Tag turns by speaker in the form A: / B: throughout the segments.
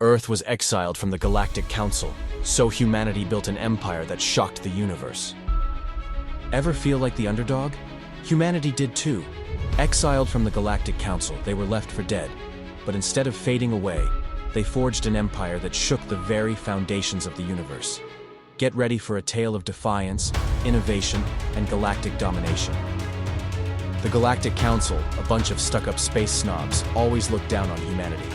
A: Earth was exiled from the Galactic Council, so humanity built an empire that shocked the universe. Ever feel like the underdog? Humanity did too. Exiled from the Galactic Council, they were left for dead. But instead of fading away, they forged an empire that shook the very foundations of the universe. Get ready for a tale of defiance, innovation, and galactic domination. The Galactic Council, a bunch of stuck-up space snobs, always looked down on humanity.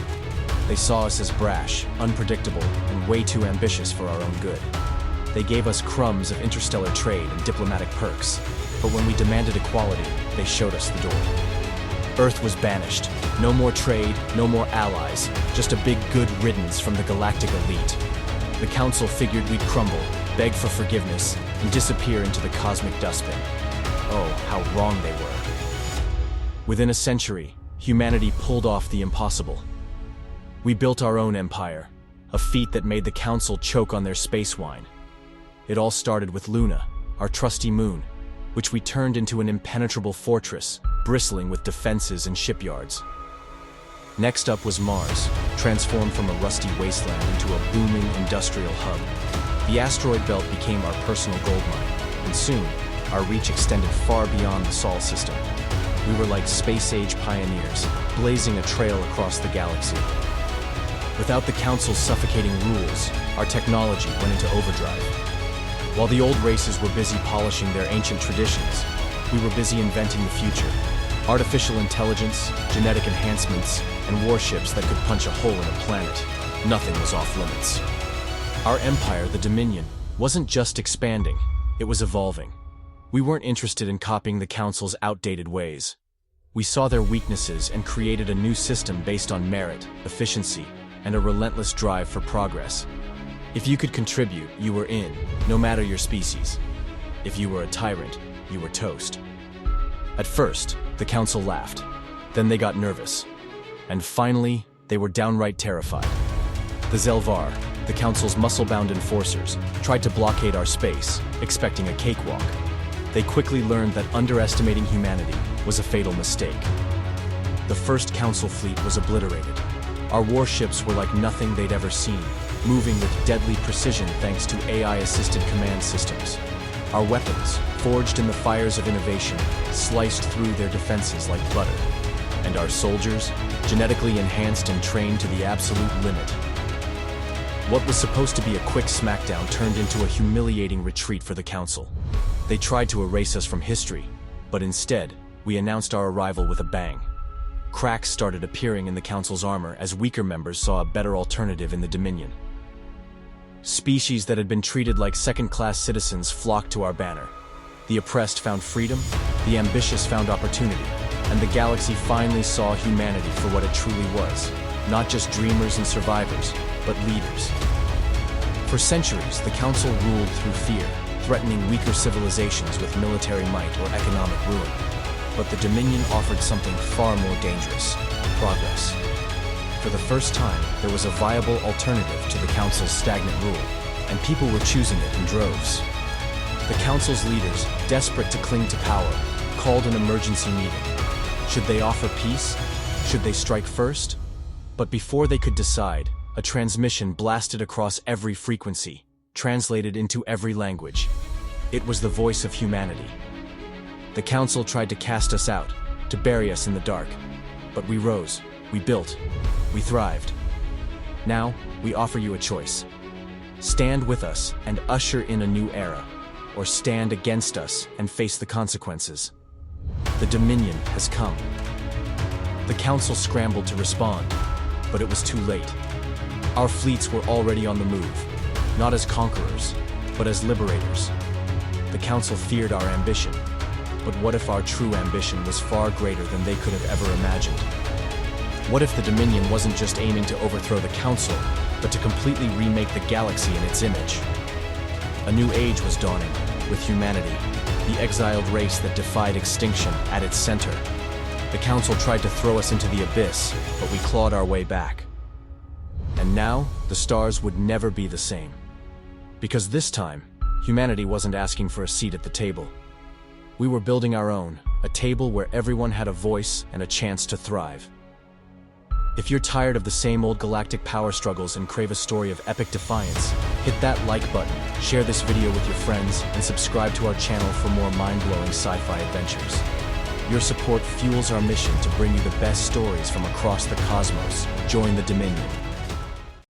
A: They saw us as brash, unpredictable, and way too ambitious for our own good. They gave us crumbs of interstellar trade and diplomatic perks, but when we demanded equality, they showed us the door. Earth was banished. No more trade, no more allies, just a big good riddance from the galactic elite. The Council figured we'd crumble, beg for forgiveness, and disappear into the cosmic dustbin. Oh, how wrong they were. Within a century, humanity pulled off the impossible. We built our own empire, a feat that made the Council choke on their space wine. It all started with Luna, our trusty moon, which we turned into an impenetrable fortress, bristling with defenses and shipyards. Next up was Mars, transformed from a rusty wasteland into a booming industrial hub. The asteroid belt became our personal goldmine, and soon, our reach extended far beyond the Sol system. We were like space-age pioneers, blazing a trail across the galaxy. Without the Council's suffocating rules, our technology went into overdrive. While the old races were busy polishing their ancient traditions, we were busy inventing the future. Artificial intelligence, genetic enhancements, and warships that could punch a hole in a planet. Nothing was off limits. Our empire, the Dominion, wasn't just expanding, it was evolving. We weren't interested in copying the Council's outdated ways. We saw their weaknesses and created a new system based on merit, efficiency, and a relentless drive for progress. If you could contribute, you were in, no matter your species. If you were a tyrant, you were toast. At first, the Council laughed. Then they got nervous. And finally, they were downright terrified. The Zelvar, the Council's muscle-bound enforcers, tried to blockade our space, expecting a cakewalk. They quickly learned that underestimating humanity was a fatal mistake. The first Council fleet was obliterated. Our warships were like nothing they'd ever seen, moving with deadly precision thanks to AI-assisted command systems. Our weapons, forged in the fires of innovation, sliced through their defenses like butter. And our soldiers, genetically enhanced and trained to the absolute limit. What was supposed to be a quick smackdown turned into a humiliating retreat for the Council. They tried to erase us from history, but instead, we announced our arrival with a bang. Cracks started appearing in the Council's armor as weaker members saw a better alternative in the Dominion. Species that had been treated like second-class citizens flocked to our banner. The oppressed found freedom, the ambitious found opportunity, and the galaxy finally saw humanity for what it truly was. Not just dreamers and survivors, but leaders. For centuries, the Council ruled through fear, threatening weaker civilizations with military might or economic ruin. But the Dominion offered something far more dangerous: progress. For the first time, there was a viable alternative to the Council's stagnant rule, and people were choosing it in droves. The Council's leaders, desperate to cling to power, called an emergency meeting. Should they offer peace? Should they strike first? But before they could decide, a transmission blasted across every frequency, translated into every language. It was the voice of humanity. The Council tried to cast us out, to bury us in the dark. But we rose, we built, we thrived. Now, we offer you a choice. Stand with us and usher in a new era, or stand against us and face the consequences. The Dominion has come. The Council scrambled to respond, but it was too late. Our fleets were already on the move, not as conquerors, but as liberators. The Council feared our ambition, but what if our true ambition was far greater than they could have ever imagined? What if the Dominion wasn't just aiming to overthrow the Council, but to completely remake the galaxy in its image? A new age was dawning, with humanity, the exiled race that defied extinction, at its center. The Council tried to throw us into the abyss, but we clawed our way back. And now, the stars would never be the same. Because this time, humanity wasn't asking for a seat at the table. We were building our own, a table where everyone had a voice and a chance to thrive. If you're tired of the same old galactic power struggles and crave a story of epic defiance, hit that like button, share this video with your friends, and subscribe to our channel for more mind-blowing sci-fi adventures. Your support fuels our mission to bring you the best stories from across the cosmos. Join the Dominion.